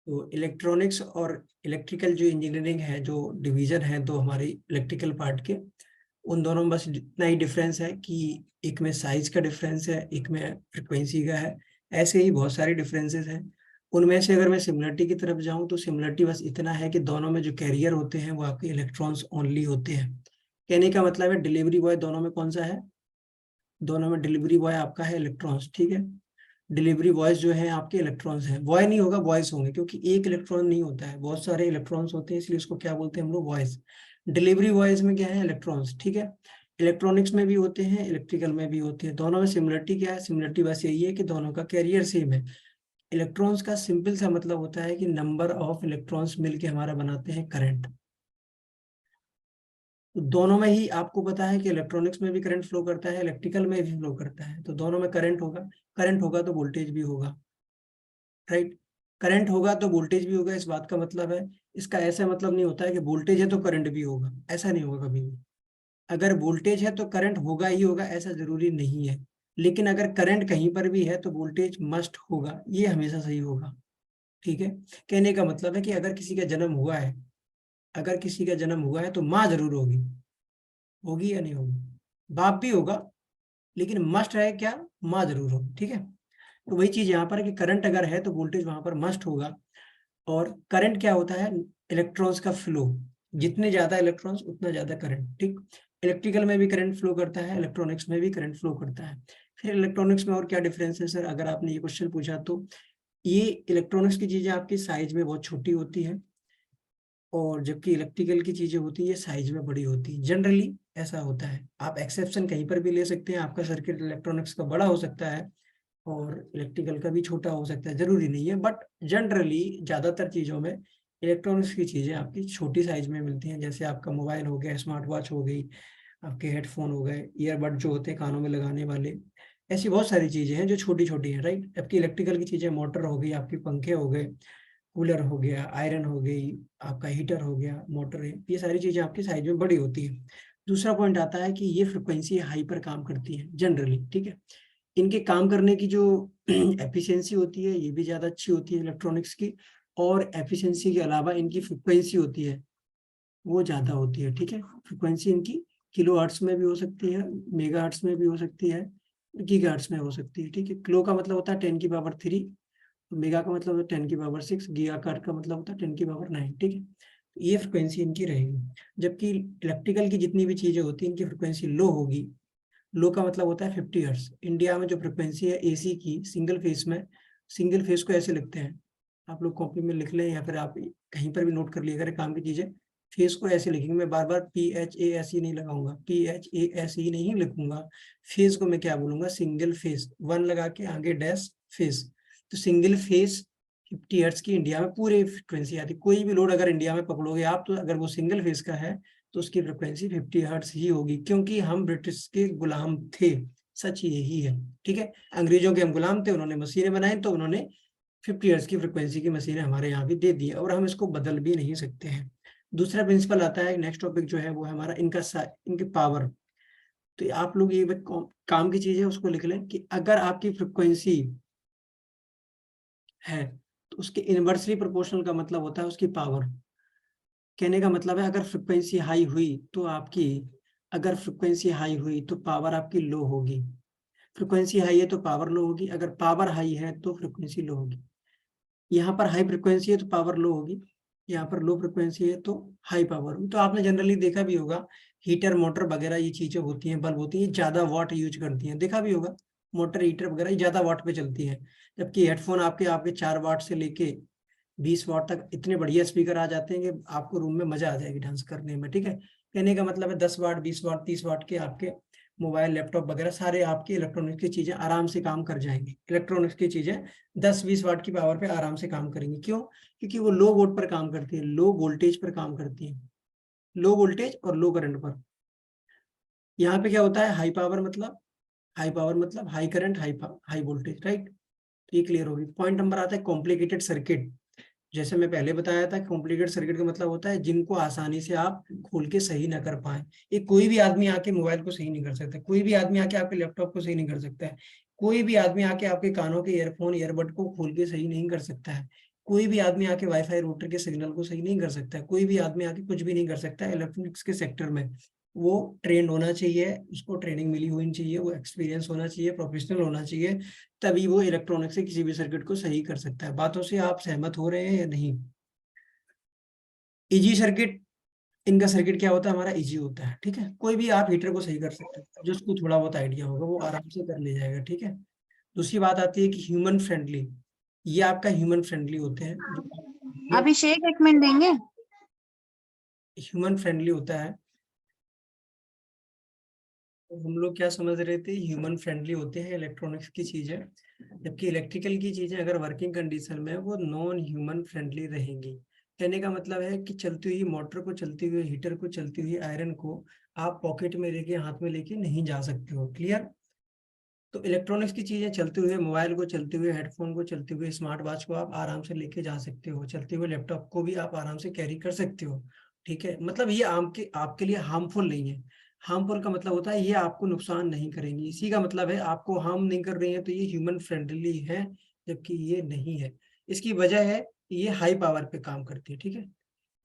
तो इलेक्ट्रॉनिक्स और इलेक्ट्रिकल जो इंजीनियरिंग है, जो डिवीजन है तो हमारे इलेक्ट्रिकल पार्ट के, उन दोनों में बस इतना ही डिफरेंस है कि एक में साइज का डिफरेंस है, एक में फ्रिक्वेंसी का है। ऐसे ही बहुत सारे डिफरेंसेस हैं। उनमें से अगर मैं सिमिलरिटी की तरफ जाऊं तो सिमिलरिटी बस इतना है कि दोनों में जो कैरियर होते हैं वो आपके इलेक्ट्रॉन्स ओनली होते हैं। कहने का मतलब है डिलीवरी बॉय दोनों में कौन सा है? दोनों में डिलीवरी बॉय आपका है इलेक्ट्रॉन्स, ठीक है। डिलीवरी वॉइस जो है आपके इलेक्ट्रॉन्स हैं, बॉय नहीं होगा वॉइस होंगे, क्योंकि एक इलेक्ट्रॉन नहीं होता है, बहुत सारे इलेक्ट्रॉन्स होते हैं, इसलिए उसको क्या बोलते हैं हम लोग? वॉइस। डिलीवरी वॉइस में क्या है? इलेक्ट्रॉन्स, ठीक है। इलेक्ट्रॉनिक्स में भी होते हैं, इलेक्ट्रिकल में भी होते हैं। दोनों में सिमिलरिटी क्या है? सिमिलरिटी बस यही है कि दोनों का कैरियर सेम है। इलेक्ट्रॉन्स का सिंपल सा मतलब होता है कि नंबर ऑफ इलेक्ट्रॉन्स मिलके हमारा बनाते हैं करंट। तो दोनों में ही आपको पता है कि इलेक्ट्रॉनिक्स में भी करंट फ्लो करता है, इलेक्ट्रिकल में भी फ्लो करता है, तो दोनों में करंट होगा। करंट होगा तो वोल्टेज भी होगा, राइट। करंट होगा तो वोल्टेज भी होगा, इस बात का मतलब है, इसका ऐसा मतलब नहीं होता है कि वोल्टेज है तो करंट भी होगा, ऐसा नहीं होगा कभी भी। अगर वोल्टेज है तो करंट होगा ही होगा, ऐसा जरूरी नहीं है। लेकिन अगर करंट कहीं पर भी है तो वोल्टेज मस्ट होगा, ये हमेशा सही होगा, ठीक है। कहने का मतलब है कि अगर किसी का जन्म हुआ है, अगर किसी का जन्म हुआ है तो माँ जरूर होगी, होगी या नहीं होगी? बाप भी होगा, लेकिन मस्ट है क्या? माँ जरूर होगी, ठीक है। तो वही चीज यहाँ पर है कि करंट अगर है तो वोल्टेज वहां पर मस्ट होगा। और करंट क्या होता है? इलेक्ट्रॉन्स का फ्लो। जितने ज्यादा इलेक्ट्रॉन्स उतना ज्यादा करंट, ठीक। इलेक्ट्रिकल में भी करंट फ्लो करता है, इलेक्ट्रॉनिक्स में भी करंट फ्लो करता है। फिर इलेक्ट्रॉनिक्स में और क्या डिफरेंस है सर, अगर आपने ये क्वेश्चन पूछा तो? ये इलेक्ट्रॉनिक्स की चीजें आपकी साइज में बहुत छोटी होती है, और जबकि इलेक्ट्रिकल की चीजें होती है ये साइज में बड़ी होती है। जनरली ऐसा होता है, आप एक्सेप्शन कहीं पर भी ले सकते हैं, आपका सर्किट इलेक्ट्रॉनिक्स का बड़ा हो सकता है और इलेक्ट्रिकल का भी छोटा हो सकता है, जरूरी नहीं है, बट जनरली ज्यादातर चीजों में इलेक्ट्रॉनिक्स की चीजें आपकी छोटी साइज में मिलती हैं। जैसे आपका मोबाइल हो गया, स्मार्ट वॉच हो गई, आपके हेडफोन हो गए, ईयरबड जो होते हैं कानों में लगाने वाले, ऐसी बहुत सारी चीजें हैं जो छोटी छोटी हैं, राइट। जबकि इलेक्ट्रिकल की चीजें, मोटर हो गई आपकी, पंखे हो गए, कूलर हो गया, आयरन हो गई, आपका हीटर हो गया, मोटर है, ये सारी चीजें आपकी साइज में बड़ी होती है। दूसरा पॉइंट आता है कि ये फ्रिक्वेंसी हाई पर काम करती है जनरली, ठीक है। इनके काम करने की जो एफिशिएंसी होती है ये भी ज़्यादा अच्छी होती है इलेक्ट्रॉनिक्स की, और एफिशिएंसी के अलावा इनकी फ्रिक्वेंसी होती है वो ज़्यादा होती है, ठीक है। फ्रिक्वेंसी इनकी किलो हर्ट्स में भी हो सकती है, मेगा हर्ट्स में भी हो सकती है, गीगा हर्ट्स में हो सकती है, ठीक है। किलो का मतलब होता है 10⁻3, मेगा का मतलब होता है 10⁻6, गीगा का मतलब होता है 10⁻9, ठीक है। ये फ्रिक्वेंसी इनकी रहेगी। जबकि इलेक्ट्रिकल की जितनी भी चीज़ें होती हैं इनकी फ्रिक्वेंसी लो होगी। लो का मतलब होता है 50 हर्ट्स। इंडिया में जो फ्रिक्वेंसी है एसी की सिंगल फेस में, सिंगल फेस को ऐसे लिखते हैं, आप लोग कॉपी में लिख लें या फिर आप कहीं पर भी नोट कर लिया करें, काम की चीजें। फेस को ऐसे लिखेंगे, मैं बार बार PHASE नहीं लगाऊंगा, PHASE नहीं लिखूंगा। फेस को मैं क्या बोलूंगा? सिंगल फेस, वन लगा के आगे डैश फेस। तो सिंगल फेस 50 हर्ट्स की इंडिया में पूरी फ्रिक्वेंसी आती है। कोई भी लोड अगर इंडिया में पकड़ोगे आप, तो अगर वो सिंगल फेस का है तो उसकी फ्रिक्वेंसी 50 हर्ट्स ही होगी, क्योंकि हम ब्रिटिश के गुलाम थे। सच यही है, ठीक है। अंग्रेजों के हम गुलाम थे, उन्होंने मशीनें बनाई तो उन्होंने 50 हर्ट्स की फ्रिक्वेंसी की मशीनें हमारे यहाँ भी दे दी, और हम इसको बदल भी नहीं सकते हैं। दूसरा प्रिंसिपल आता है, नेक्स्ट टॉपिक जो है वो है हमारा इनकी पावर। तो आप लोग ये काम की चीज है उसको लिख लें कि अगर आपकी फ्रिक्वेंसी है तो उसके इनवर्सली प्रोपोर्शनल का मतलब होता है उसकी पावर। कहने का मतलब है अगर फ्रिक्वेंसी हाई हुई तो आपकी, अगर फ्रिक्वेंसी हाई हुई तो पावर आपकी लो होगी। फ्रिक्वेंसी हाई है तो पावर लो होगी, अगर पावर हाई है तो फ्रिक्वेंसी लो होगी। यहाँ पर हाई फ्रिक्वेंसी है तो पावर लो होगी, यहाँ पर लो फ्रिक्वेंसी है तो हाई पावर होगी। तो आपने जनरली देखा भी होगा, हीटर मोटर वगैरह ये चीजें होती हैं, बल्ब होती हैं, ज्यादा वाट यूज करती हैं, देखा भी होगा। मोटर हीटर वगैरह ये ज्यादा वाट पे चलती है। जबकि हेडफोन आपके आपके 4 वाट से लेके 20 वाट तक इतने बढ़िया स्पीकर आ जाते हैं कि आपको रूम में मजा आ जाएगी डांस करने में, ठीक है। कहने का मतलब है 10 वाट, 20 वाट, 30 वाट के आपके मोबाइल, लैपटॉप वगैरह सारे आपके इलेक्ट्रॉनिक्स की चीजें आराम से काम कर जाएंगी। इलेक्ट्रॉनिक्स की चीजें 10-20 वाट की पावर पे आराम से काम करेंगी। क्यों? क्योंकि वो लो वोल्ट पर काम करती है, लो वोल्टेज पर काम करती है, लो वोल्टेज और लो करंट पर। यहाँ पे क्या होता है? हाई पावर मतलब, हाई पावर मतलब high current, high voltage, right. ये क्लियर होगी। पॉइंट नंबर आता है कॉम्प्लिकेटेड सर्किट। जैसे मैं पहले बताया था, कॉम्प्लिकेटेड सर्किट का मतलब होता है जिनको आसानी से आप खोल के सही ना कर पाए। ये कोई भी आदमी आके मोबाइल को सही नहीं कर सकता, कोई भी आदमी आके आपके लैपटॉप को सही नहीं कर सकता है, कोई भी आदमी आके आपके कानों के ईयरफोन ईयरबड को खोल के सही नहीं कर सकता है। कोई भी आदमी आके वाईफाई रूटर के सिग्नल को सही नहीं कर सकता है, कोई भी आदमी आके कुछ भी नहीं कर सकता है इलेक्ट्रॉनिक्स के सेक्टर में। वो ट्रेंड होना चाहिए, उसको ट्रेनिंग मिली होनी चाहिए, वो एक्सपीरियंस होना चाहिए, प्रोफेशनल होना चाहिए, तभी वो इलेक्ट्रॉनिक्स से किसी भी सर्किट को सही कर सकता है। बातों से आप सहमत हो रहे हैं या नहीं? इजी सर्किट, इनका सर्किट क्या होता है, हमारा इजी होता है, ठीक है। कोई भी आप हीटर को सही कर सकते हैं, जिसको थोड़ा बहुत आइडिया होगा वो आराम से कर ले जाएगा, ठीक है। दूसरी बात आती है कि ह्यूमन फ्रेंडली, ये आपका ह्यूमन फ्रेंडली होते हैं जो अभिषेक 1 मिनट देंगे। ह्यूमन फ्रेंडली होता है। तो हम लोग क्या समझ रहे थे, ह्यूमन फ्रेंडली होते हैं इलेक्ट्रॉनिक्स की चीजें, जबकि इलेक्ट्रिकल की चीजें अगर वर्किंग कंडीशन में वो नॉन ह्यूमन फ्रेंडली रहेंगी। कहने का मतलब है कि चलती हुई मोटर को, चलती हुई हीटर को, चलती हुई आयरन को आप पॉकेट में लेके, हाथ में लेके नहीं जा सकते हो। क्लियर? तो इलेक्ट्रॉनिक्स की चीजें चलते हुए, मोबाइल को चलते हुए, हेडफोन को चलते हुए, स्मार्ट वॉच को आप आराम से लेके जा सकते हो, चलते हुए लैपटॉप को भी आप आराम से कैरी कर सकते हो, ठीक है। मतलब ये आपके लिए हार्मफुल नहीं है। हार्मफुल का मतलब होता है ये आपको नुकसान नहीं करेंगी, इसी का मतलब है आपको हार्म नहीं कर रही है, तो ये ह्यूमन फ्रेंडली है, जबकि ये नहीं है। इसकी वजह है ये हाई पावर पे काम करती है, ठीक है।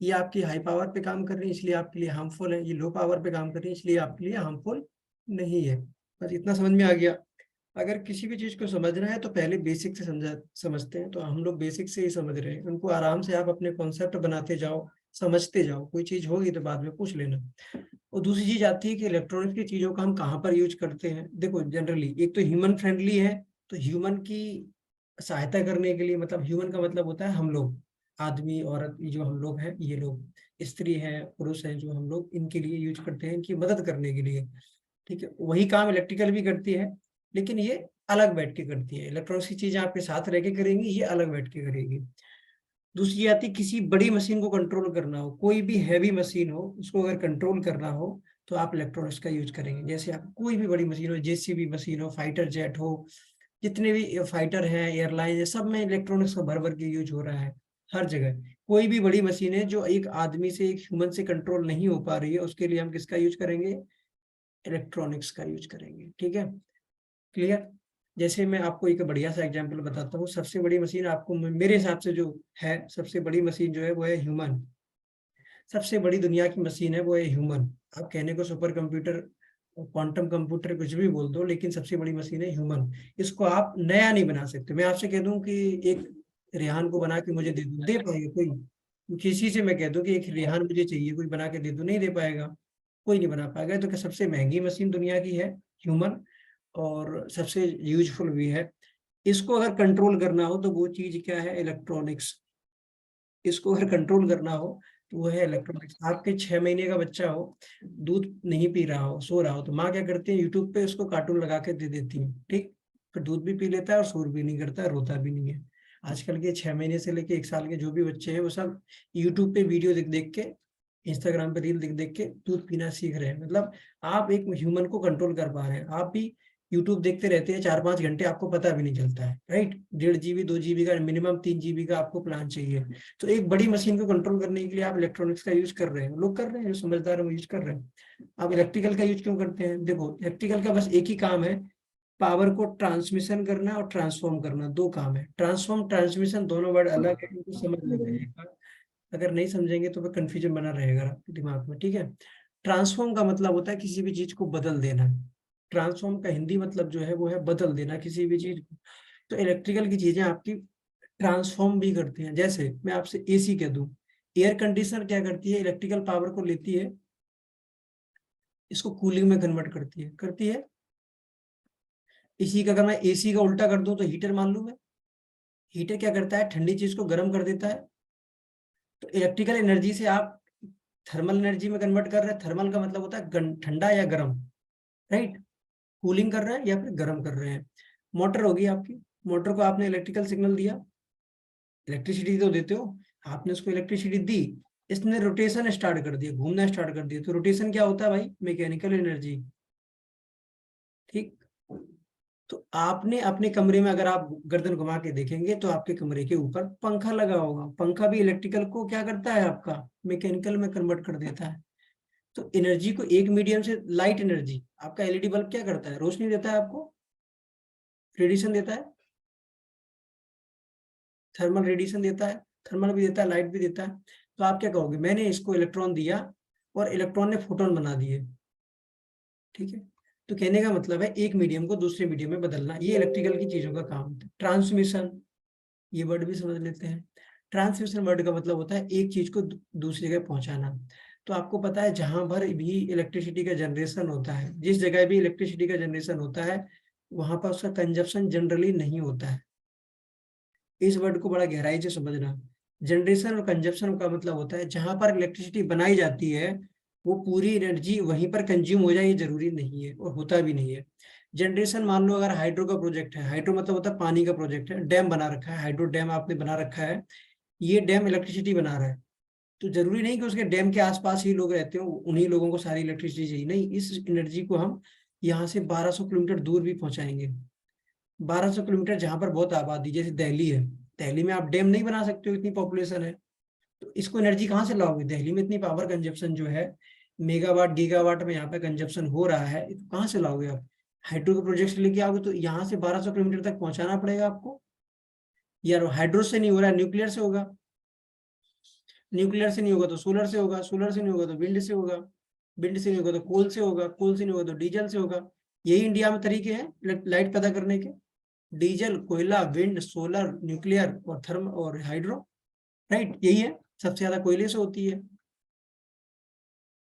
ये आपकी हाई पावर पे काम कर रही है इसलिए आपके लिए हार्मफुल है, ये लो पावर पे काम कर रही है इसलिए आपके लिए हार्मफुल नहीं है। बस इतना समझ में आ गया। अगर किसी भी चीज को समझना है तो पहले बेसिक से समझते हैं, तो हम लोग बेसिक से ही समझ रहे हैं, उनको आराम से आप अपने कॉन्सेप्ट बनाते जाओ, समझते जाओ, कोई चीज होगी तो बाद में पूछ लेना। और दूसरी चीज आती है कि इलेक्ट्रॉनिक्स की चीजों का हम कहाँ पर यूज करते हैं। देखो जनरली एक तो ह्यूमन फ्रेंडली है, तो ह्यूमन की सहायता करने के लिए, मतलब ह्यूमन का मतलब होता है हम लोग, आदमी औरत, ये जो हम लोग हैं, ये लोग स्त्री हैं पुरुष हैं, जो हम लोग इनके लिए यूज करते हैं, इनकी मदद करने के लिए, ठीक है। वही काम इलेक्ट्रिकल भी करती है, लेकिन ये अलग बैठ के करती है। इलेक्ट्रॉनिक्स की चीजें आपके साथ रह के करेंगी, ये अलग बैठ के करेगी। दूसरी आती, किसी बड़ी मशीन को कंट्रोल करना हो, कोई भी हैवी मशीन हो उसको अगर कंट्रोल करना हो, तो आप इलेक्ट्रॉनिक्स का यूज करेंगे। जैसे आप कोई भी बड़ी मशीन हो, जेसीबी मशीन हो, फाइटर जेट हो, जितने भी फाइटर हैं, एयरलाइन है, सब में इलेक्ट्रॉनिक्स का भर भर के यूज हो रहा है हर जगह। कोई भी बड़ी मशीन है जो एक आदमी से, एक ह्यूमन से कंट्रोल नहीं हो पा रही है, उसके लिए हम किसका यूज करेंगे, इलेक्ट्रॉनिक्स का यूज करेंगे, ठीक है। क्लियर? जैसे मैं आपको एक बढ़िया सा एग्जांपल बताता हूँ, सबसे बड़ी मशीन आपको, मेरे हिसाब से जो है सबसे बड़ी मशीन जो है वो है ह्यूमन। सबसे बड़ी दुनिया की मशीन है वो है ह्यूमन। आप कहने को सुपर कंप्यूटर, क्वांटम कंप्यूटर कुछ भी बोल दो, लेकिन सबसे बड़ी मशीन है ह्यूमन। इसको आप नया नहीं बना सकते। मैं आपसे कह दूं कि एक रेहान को बना के मुझे दे दो, दे पाएगा कोई? किसी से मैं कह दूं कि एक रेहान मुझे चाहिए, कोई बना के दे दो, नहीं दे पाएगा, कोई नहीं बना पाएगा। तो क्या सबसे महंगी मशीन दुनिया की है ह्यूमन, और सबसे यूजफुल भी है। इसको अगर कंट्रोल करना हो तो वो चीज क्या है, इलेक्ट्रॉनिक्स। इसको अगर कंट्रोल करना हो तो वो है इलेक्ट्रॉनिक्स। आपके 6 महीने का बच्चा हो, दूध नहीं पी रहा हो, सो रहा हो, तो माँ क्या करती है, यूट्यूब पे उसको कार्टून लगा के दे देती है, ठीक। फिर दूध भी पी लेता है और शोर भी नहीं करता है, रोता भी नहीं है। आजकल के 6 महीने से लेके 1 साल के जो भी बच्चे हैं वो सब यूट्यूब पे वीडियो देख देख के, इंस्टाग्राम पे रील देख देख के दूध पीना सीख रहे हैं। मतलब आप एक ह्यूमन को कंट्रोल कर पा रहे हैं। आप भी यूट्यूब देखते रहते हैं 4-5 घंटे, आपको पता भी नहीं चलता है, राइट। 1.5 GB 2 GB का, मिनिमम 3 GB का आपको प्लान चाहिए। तो एक बड़ी मशीन को कंट्रोल करने के लिए आप इलेक्ट्रॉनिक्स का यूज कर रहे हैं, लोग कर रहे हैं, जो समझदार है वो यूज कर रहे हैं। आप इलेक्ट्रिकल का यूज क्यों करते हैं? देखो इलेक्ट्रिकल का बस एक ही काम है, पावर को ट्रांसमिशन करना और ट्रांसफॉर्म करना, दो काम है। ट्रांसफॉर्म ट्रांसमिशन दोनों वर्ड अलग है, इनको समझ लेना है। अगर नहीं समझेंगे तो फिर कंफ्यूजन बना रहेगा आपके दिमाग में, ठीक है। ट्रांसफॉर्म का मतलब होता है किसी भी चीज को बदल देना। ट्रांसफॉर्म का हिंदी मतलब जो है वो है बदल देना किसी भी चीज को। तो इलेक्ट्रिकल की चीजें आपकी ट्रांसफॉर्म भी करती हैं। जैसे मैं आपसे एसी कह दूं, एयर कंडीशनर क्या करती है, इलेक्ट्रिकल पावर को लेती है, इसको कूलिंग में कन्वर्ट करती है। इसी का अगर मैं एसी का उल्टा कर दूं तो हीटर मान लूं मैं, हीटर क्या करता है, ठंडी चीज को गर्म कर देता है। तो इलेक्ट्रिकल एनर्जी से आप थर्मल एनर्जी में कन्वर्ट कर रहे हैं। थर्मल का मतलब होता है ठंडा या गर्म, राइट। कूलिंग कर रहे हैं या फिर गर्म कर रहे हैं। मोटर होगी आपकी, मोटर को आपने इलेक्ट्रिकल सिग्नल दिया, इलेक्ट्रिसिटी तो देते हो, आपने उसको इलेक्ट्रिसिटी दी, इसने रोटेशन स्टार्ट कर दिया, घूमना स्टार्ट कर दिया। तो रोटेशन क्या होता है भाई, मैकेनिकल एनर्जी, ठीक। तो आपने अपने कमरे में, अगर आप गर्दन घुमा के देखेंगे तो आपके कमरे के ऊपर पंखा लगा होगा। पंखा भी इलेक्ट्रिकल को क्या करता है, आपका मैकेनिकल में कन्वर्ट कर देता है। तो एनर्जी को एक मीडियम से, लाइट एनर्जी, आपका एलईडी बल्ब क्या करता है, रोशनी देता है आपको, रेडिएशन देता है। थर्मल रेडिएशन देता है, थर्मल भी देता है, लाइट भी देता है। तो आप क्या कहोगे, मैंने इसको इलेक्ट्रॉन दिया और इलेक्ट्रॉन ने फोटोन बना दिए, ठीक है। तो कहने का मतलब है एक मीडियम को दूसरे मीडियम में बदलना, ये इलेक्ट्रिकल की चीजों का काम होता है। ट्रांसमिशन, ये वर्ड भी समझ लेते हैं। ट्रांसमिशन वर्ड का मतलब होता है एक चीज को दूसरी जगह पहुंचाना। तो आपको पता है जहां पर भी इलेक्ट्रिसिटी का जनरेशन होता है, जिस जगह भी इलेक्ट्रिसिटी का जनरेशन होता है, वहां पर उसका कंजप्शन जनरली नहीं होता है। इस वर्ड को बड़ा गहराई से समझना। जनरेशन और कंजप्शन का मतलब होता है जहां पर इलेक्ट्रिसिटी बनाई जाती है, वो पूरी एनर्जी वहीं पर कंज्यूम हो जाए, ये जरूरी नहीं है और होता भी नहीं है। जनरेशन मान लो अगर हाइड्रो का प्रोजेक्ट है, हाइड्रो मतलब होता है पानी का प्रोजेक्ट है, डैम बना रखा है, हाइड्रो डैम आपने बना रखा है, ये डैम इलेक्ट्रिसिटी बना रहा है। तो जरूरी नहीं कि उसके डैम के आसपास ही लोग रहते हो, उन्हीं लोगों को सारी इलेक्ट्रिसिटी चाहिए, नहीं, इस एनर्जी को हम यहाँ से 1200 किलोमीटर दूर भी पहुंचाएंगे। 1200 किलोमीटर जहां पर बहुत आबादी, जैसे दिल्ली है, दिल्ली में आप डैम नहीं बना सकते हो, इतनी पॉपुलेशन है। तो इसको एनर्जी कहाँ से लाओगे, दिल्ली में इतनी पावर कंजप्शन जो है, मेगावाट गीगावाट में यहाँ पे कंजप्शन हो रहा है, तो कहाँ से लाओगे आप। हाइड्रो के प्रोजेक्ट लेके आओगे तो यहाँ से 1200 किलोमीटर तक पहुंचाना पड़ेगा आपको। यार हाइड्रो से नहीं हो रहा है, न्यूक्लियर से होगा, न्यूक्लियर से नहीं होगा तो सोलर से होगा, सोलर से नहीं होगा तो विंड से होगा, विंड से नहीं होगा तो कोल से होगा, कोल से नहीं होगा तो डीजल से होगा। यही इंडिया में तरीके हैं लाइट पैदा करने के, डीजल, कोयला, विंड, सोलर, न्यूक्लियर और थर्म और हाइड्रो, राइट, यही है। सबसे ज्यादा कोयले से होती है।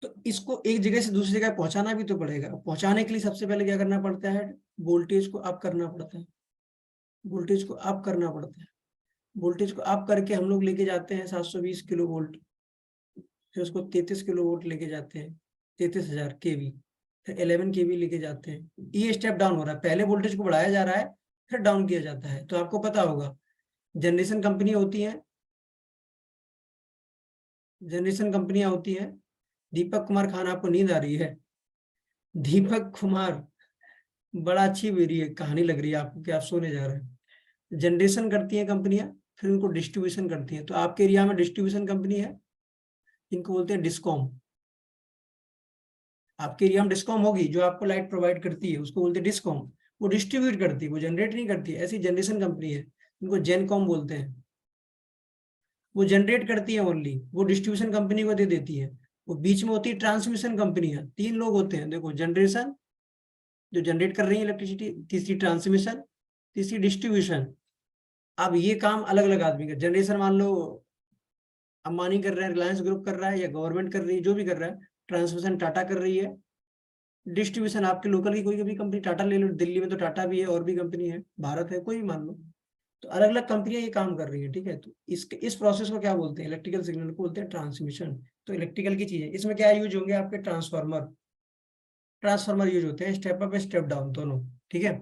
तो इसको एक जगह से दूसरी जगह पहुंचाना भी तो पड़ेगा, पहुंचाने के लिए सबसे पहले क्या करना पड़ता है, वोल्टेज को अप करना पड़ता है, वोल्टेज को अप करना पड़ता है। वोल्टेज को अप करके हम लोग लेके जाते हैं 720 किलो वोल्ट, फिर उसको 33 किलो वोल्ट लेके जाते हैं, 33,000 kV, फिर 11 kV लेके जाते हैं। ये स्टेप डाउन हो रहा है, पहले वोल्टेज को बढ़ाया जा रहा है, फिर डाउन किया जाता है। तो आपको पता होगा जनरेशन कंपनी होती है, जनरेशन कंपनियां होती हैं। दीपक कुमार खान, आपको नींद आ रही है? दीपक कुमार, बड़ा अच्छी मेरी एक कहानी लग रही है आपको कि आप सोने जा रहे हैं। जनरेशन करती हैं कंपनियां, फिर उनको डिस्ट्रीब्यूशन करती हैं। तो आपके एरिया में डिस्ट्रीब्यूशन कंपनी है, इनको बोलते हैं डिस्कॉम। आपके एरिया में डिस्कॉम होगी, जो आपको लाइट प्रोवाइड करती है, उसको बोलते हैं डिस्कॉम। वो डिस्ट्रीब्यूट करती है, वो जनरेट नहीं करती है। ऐसी जनरेशन कंपनी है, उनको जेनकॉम बोलते हैं। वो जनरेट करती है ओनली, वो डिस्ट्रीब्यूशन कंपनी को दे देती है। वो बीच में होती है ट्रांसमिशन कंपनियां, तीन लोग होते हैं देखो, जनरेशन जो जनरेट कर रही है इलेक्ट्रिसिटी, तीसरी ट्रांसमिशन, तीसरी डिस्ट्रीब्यूशन। अब ये काम अलग अलग आदमी का, जनरेशन मान लो अंबानी कर रहा है, रिलायंस ग्रुप कर रहा है, या गवर्नमेंट कर रही है, जो भी कर रहा है। ट्रांसमिशन टाटा कर रही है। डिस्ट्रीब्यूशन आपके लोकल की कोई भी कंपनी, टाटा ले लो, दिल्ली में तो टाटा भी है, और भी कंपनी है, भारत है, कोई भी मान लो। तो अलग अलग कंपनियां ये काम कर रही है, ठीक है। तो इस प्रोसेस को क्या बोलते हैं, इलेक्ट्रिकल सिग्नल को बोलते हैं ट्रांसमिशन। तो इलेक्ट्रिकल की चीज है, इसमें क्या यूज होंगे आपके, ट्रांसफार्मर, ट्रांसफार्मर यूज होते हैं, स्टेप अप स्टेप डाउन दोनों, ठीक है।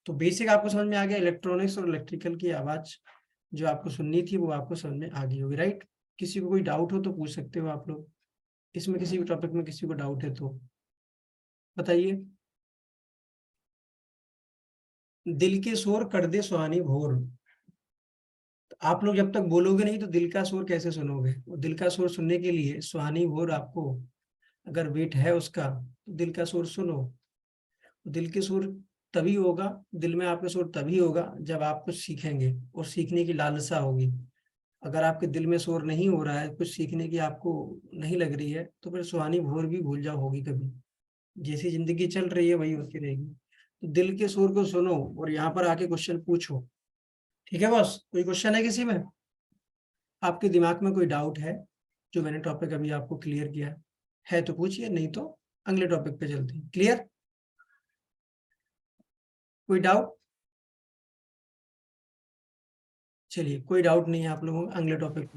तो बेसिक आपको समझ में आ गया, इलेक्ट्रॉनिक्स और इलेक्ट्रिकल की आवाज जो आपको सुननी थी वो आपको समझ में आ गई होगी, राइट। किसी को कोई डाउट हो तो पूछ सकते हो आप लोग, इसमें किसी भी टॉपिक में किसी को डाउट है तो बताइए। दिल के शोर कर दे सुहानी भोर। तो आप लोग जब तक बोलोगे नहीं तो दिल का शोर कैसे सुनोगे। वो दिल का शोर सुनने के लिए सुहानी भोर आपको, अगर वेट है उसका, तो दिल का शोर सुनो। दिल के सुर तभी होगा, दिल में आपके सुर तभी होगा जब आप कुछ सीखेंगे और सीखने की लालसा होगी। अगर आपके दिल में शोर नहीं हो रहा है, कुछ सीखने की आपको नहीं लग रही है, तो फिर सुहानी भोर भी भूल जाओ होगी कभी। जैसी जिंदगी चल रही है वही होती रहेगी। तो दिल के सुर को सुनो और यहाँ पर आके क्वेश्चन पूछो, ठीक है बॉस। कोई क्वेश्चन है किसी में, आपके दिमाग में कोई डाउट है जो मैंने टॉपिक अभी आपको क्लियर किया है तो पूछिए, नहीं तो अगले टॉपिक पे चलते हैं। क्लियर, कोई डाउट? चलिए, कोई डाउट नहीं है आप लोगों को, अगले टॉपिक